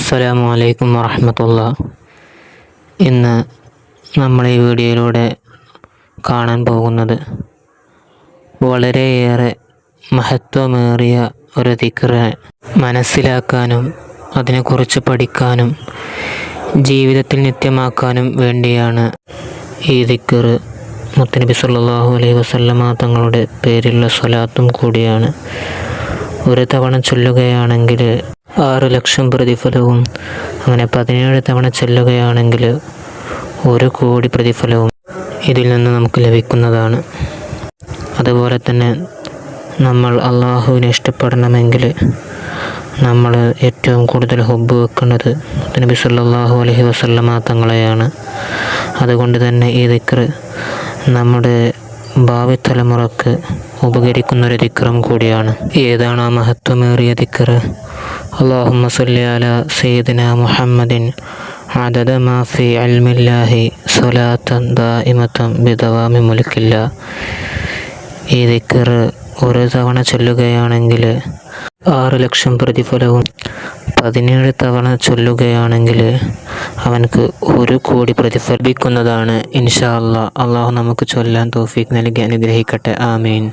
അസ്സലാമു അലൈക്കും വറഹ്മത്തുള്ളാഹി. ഇന്ന് നമ്മൾ ഈ വീഡിയോയിലൂടെ കാണാൻ പോകുന്നത് വളരെയേറെ മഹത്വമേറിയ ഒരു ദിക്റ് മനസ്സിലാക്കാനും അതിനെക്കുറിച്ച് പഠിക്കാനും ജീവിതത്തിൽ നിത്യമാക്കാനും വേണ്ടിയാണ് ഈ ദിക്റ്. മുത്തുനബി സല്ലല്ലാഹു അലൈഹി വസല്ലമ തങ്ങളുടെ പേരിലുള്ള സ്വലാത്തും കൂടിയാണ്. ഒരു തവണ ചൊല്ലുകയാണെങ്കിൽ 6 ലക്ഷം പ്രതിഫലവും, അങ്ങനെ 17 തവണ ചൊല്ലുകയാണെങ്കിൽ 1 കോടി പ്രതിഫലവും ഇതിൽ നിന്ന് നമുക്ക് ലഭിക്കുന്നതാണ്. അതുപോലെ തന്നെ നമ്മൾ അള്ളാഹുവിനെ ഇഷ്ടപ്പെടണമെങ്കിൽ നമ്മൾ ഏറ്റവും കൂടുതൽ ഹുബ്ബ് വെക്കുന്നത് നബി സല്ലല്ലാഹു അലൈഹി വസല്ലമ തങ്ങളെയാണ്. അതുകൊണ്ട് തന്നെ ഈ ദിക്റ് നമ്മുടെ ഭാവി തലമുറക്ക് ഉപകരിക്കുന്നൊരു ദിക്റും കൂടിയാണ്. ഏതാണ് ആ മഹത്വമേറിയ ദിക്റ്? അല്ലാഹുമ്മ സ്വല്ലി അലാ സയ്യിദിനാ മുഹമ്മദിൻ അദദ മാ ഫീ ഇൽമില്ലാഹി സ്വലാത്തൻ ദായിമത്തൻ ബിദവാമി മുൽക്കില്ലാ. ഈ ദിക്റ് ഒരു തവണ ചൊല്ലുകയാണെങ്കിൽ 6 ലക്ഷം പ്രതിഫലവും, 17 തവണ ചൊല്ലുകയാണെങ്കിൽ അവനക്ക് 1 കോടി പ്രതിഫലിക്കുന്നതാണ്. ഇൻഷാ അല്ലാഹ്. അള്ളാഹു നമുക്ക് ചൊല്ലാൻ തൗഫീഖ് നൽകി അനുഗ്രഹിക്കട്ടെ. ആമീൻ.